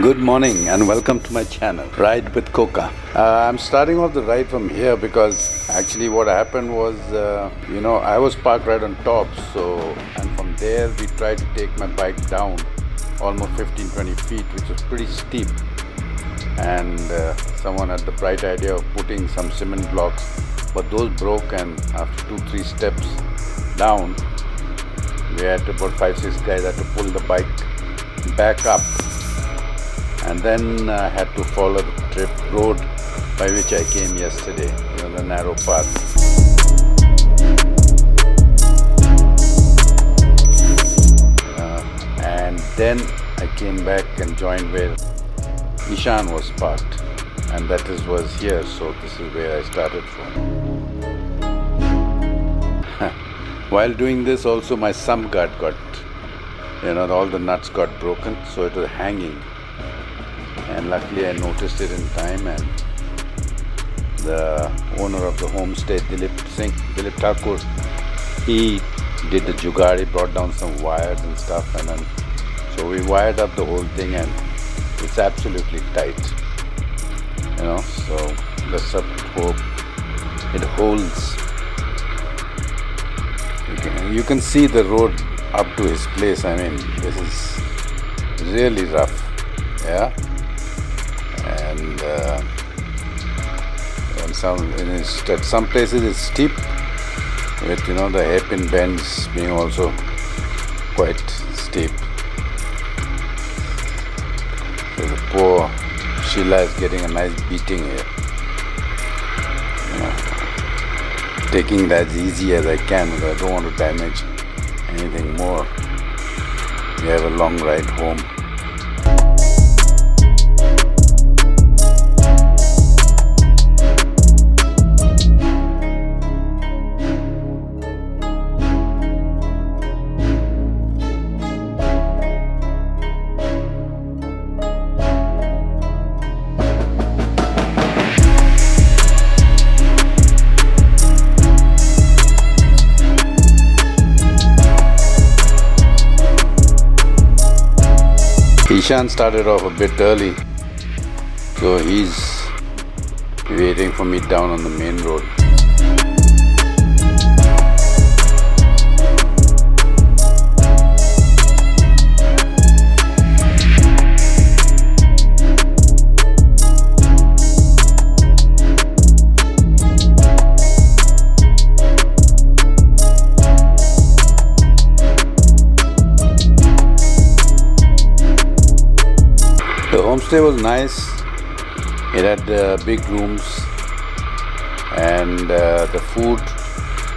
Good morning and welcome to my channel, Ride with Coca. I'm starting off the ride from here because actually what happened was, I was parked right on top. And from there we tried to take my bike down almost 15-20 feet, which was pretty steep. And someone had the bright idea of putting some cement blocks, but those broke, and after 2-3 steps down, we had about 5-6 guys had to pull the bike back up. And then I had to follow the road by which I came yesterday, the narrow path. And then I came back and joined where Ishaan was parked, and that was here, so this is where I started from. While doing this also my sump guard got, all the nuts got broken, so it was hanging. And luckily I noticed it in time, and the owner of the homestay, Dilip Thakur, he did the jugaad. He brought down some wires and stuff, and then so we wired up the whole thing, and it's absolutely tight. So let's hope it holds. You can see the road up to his place. This is really rough, yeah. And at some places it's steep, with the hairpin bends being also quite steep. So the poor Sheila is getting a nice beating here. Taking it as easy as I can, because I don't want to damage anything more. We have a long ride home. Ishaan started off a bit early, so he's waiting for me down on the main road. The homestay was nice. It had big rooms, and the food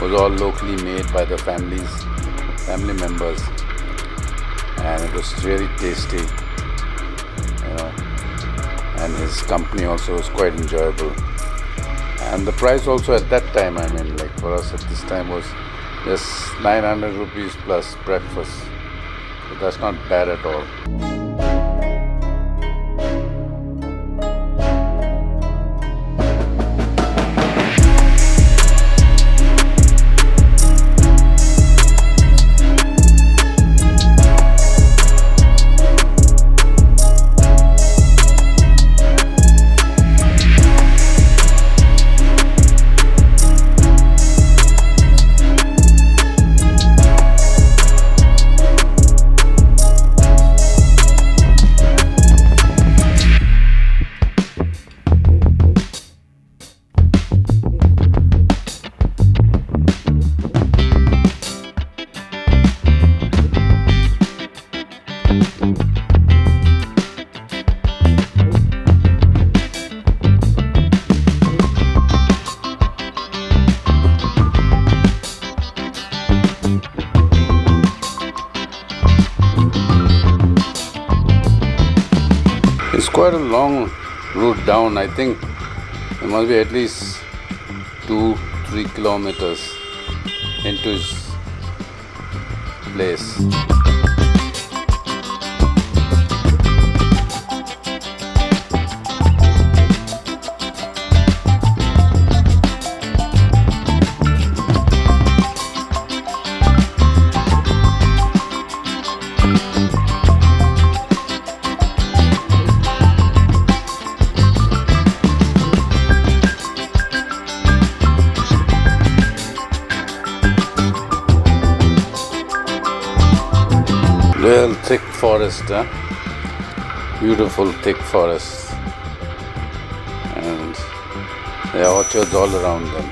was all locally made by the family members, and it was really tasty, and his company also was quite enjoyable. And the price also at that time, for us at this time, was just 900 rupees plus breakfast. So that's not bad at all. It's quite a long route down. I think it must be at least 2-3 kilometers into his place. Real thick forest, huh? Beautiful thick forests. And there are orchards all around them.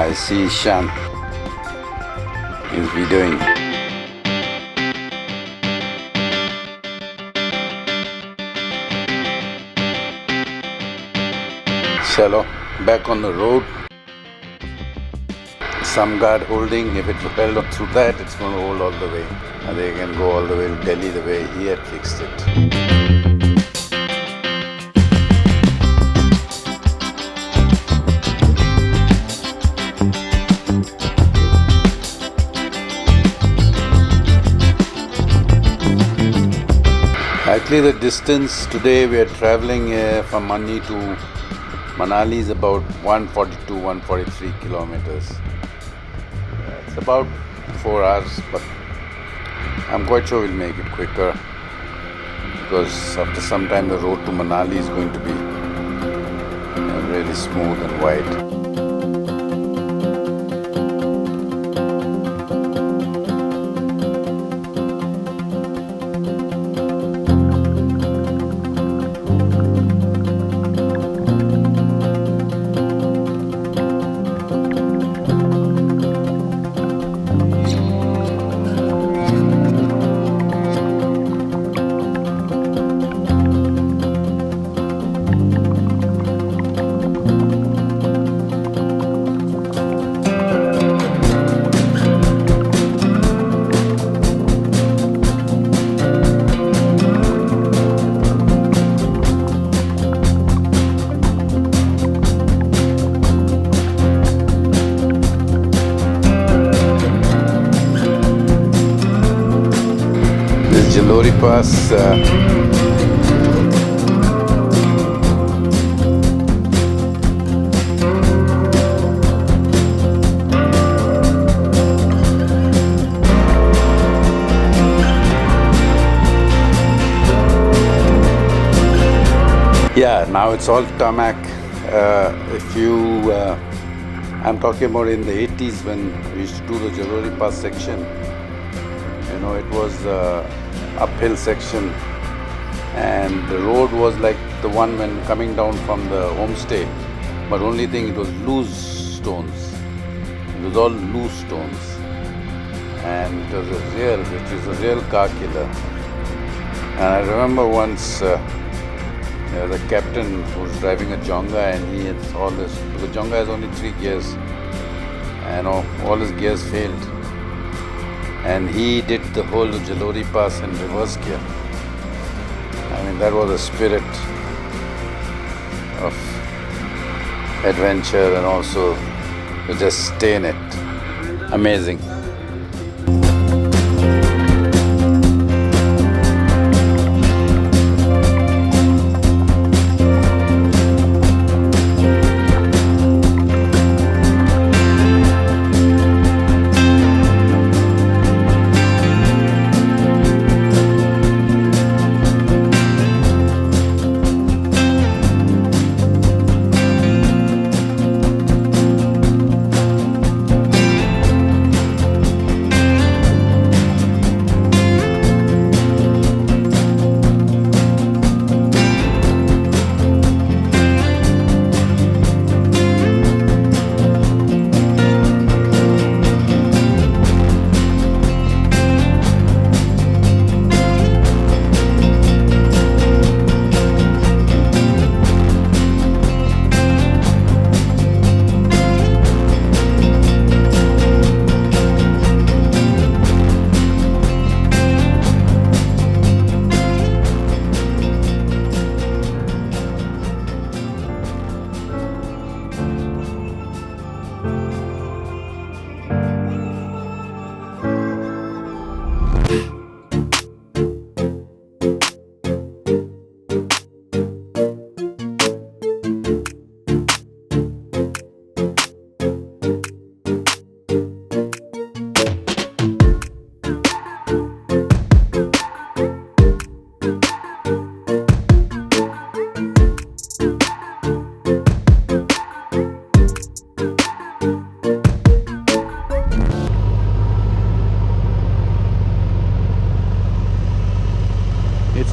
I see Ishaan is videoing. Chalo, back on the road. Some guard holding. If it held up through that, it's going to hold all the way. And they can go all the way to Delhi the way he had fixed it. Actually, the distance today we are traveling from Anni to Manali is about 142, 143 kilometers. It's about 4 hours, but I'm quite sure we'll make it quicker because after some time the road to Manali is going to be really smooth and wide. Jalori Pass. Yeah, now it's all tarmac. I'm talking about in the 80s when we used to do the Jalori Pass section. You know, it was uphill section and the road was like the one when coming down from the Homestay, but only thing it was loose stones. It was all loose stones and it was a real car killer. And I remember once there was a captain who was driving a jonga and he had all this, the jonga has only 3 gears and all his gears failed. And he did the whole Jalori Pass in reverse gear. I mean, that was a spirit of adventure and also to just stay in it. Amazing.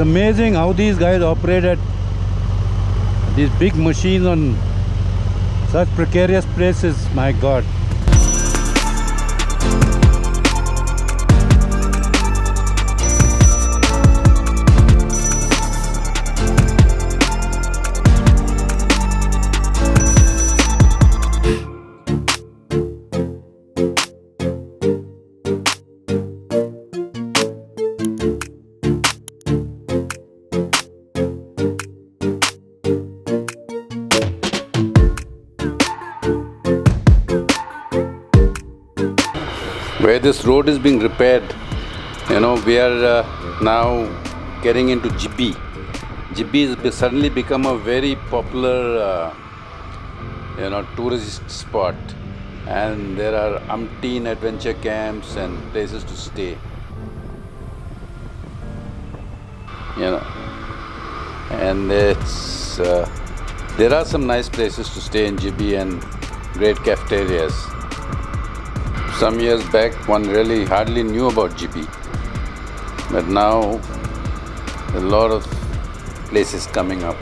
amazing how these guys operated these big machines on such precarious places. My God. Where this road is being repaired, we are now getting into Jibbi. Jibbi has suddenly become a very popular, tourist spot, and there are umpteen adventure camps and places to stay. And there are some nice places to stay in Jibbi and great cafeterias. Some years back, one really hardly knew about Jibbi, but now a lot of places coming up.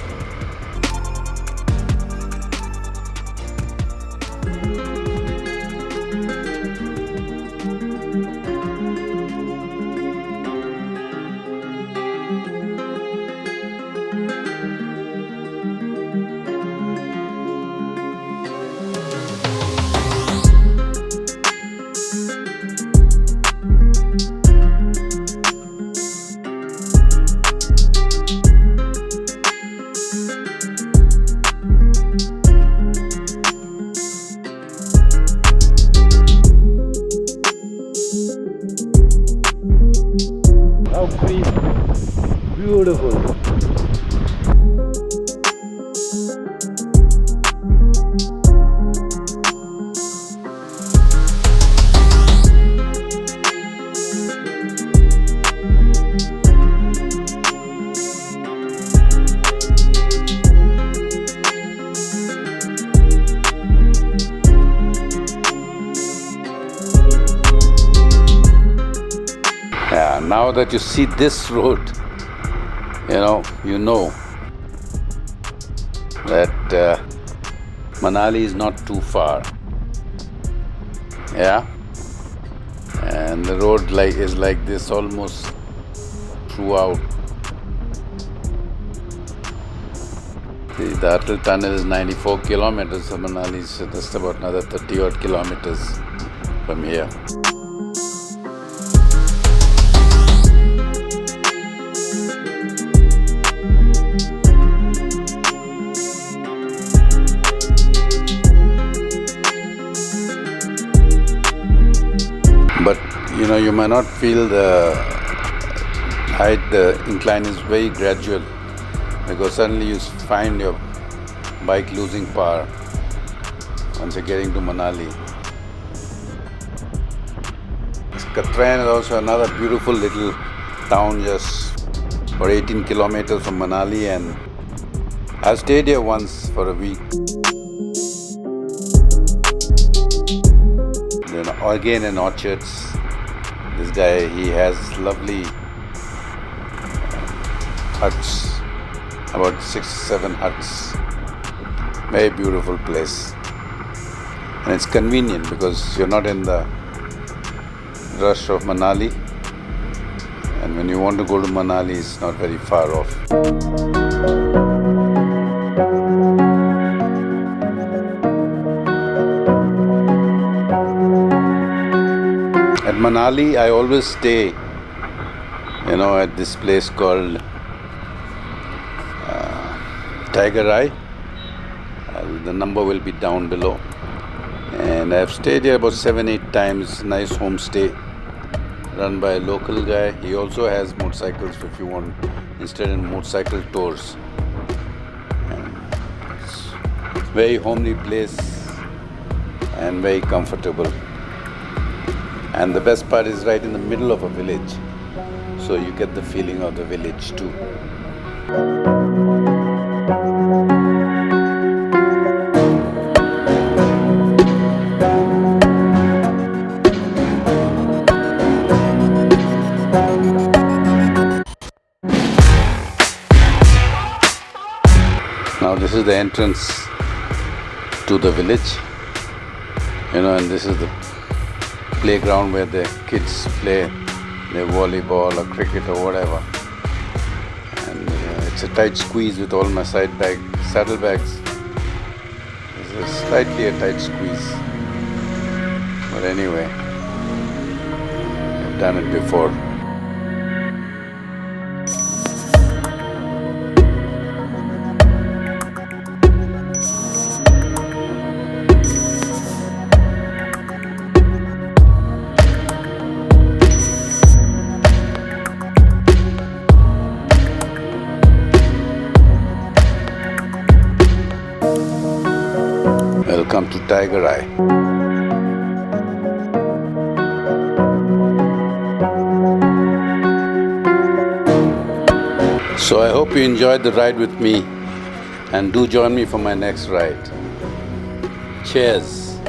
How green, beautiful. Yeah, now that you see this road, you know that Manali is not too far. Yeah, and the road is like this almost throughout. The Atal tunnel is 94 kilometers, so Manali is just about another 30 odd kilometers from here. But you might not feel the height. The incline is very gradual, because suddenly you find your bike losing power once you're getting to Manali. Katran is also another beautiful little town, just for 18 kilometers from Manali, and I've stayed here once for a week. Again in orchards, this guy, he has lovely huts, about 6-7 huts. Very beautiful place, and it's convenient because you're not in the rush of Manali, and when you want to go to Manali, it's not very far off. At Manali, I always stay, at this place called rideride. The number will be down below. And I've stayed here about 7-8 times. Nice homestay run by a local guy. He also has motorcycles if you want interested in motorcycle tours. And it's very homely place and very comfortable. And the best part is right in the middle of a village, so you get the feeling of the village too. entrance to the village. And this is the playground where the kids play their volleyball or cricket or whatever. And it's a tight squeeze with all my saddlebags. It's slightly a tight squeeze. But anyway, I've done it before. Welcome to Tiger Eye. So I hope you enjoyed the ride with me and do join me for my next ride. Cheers.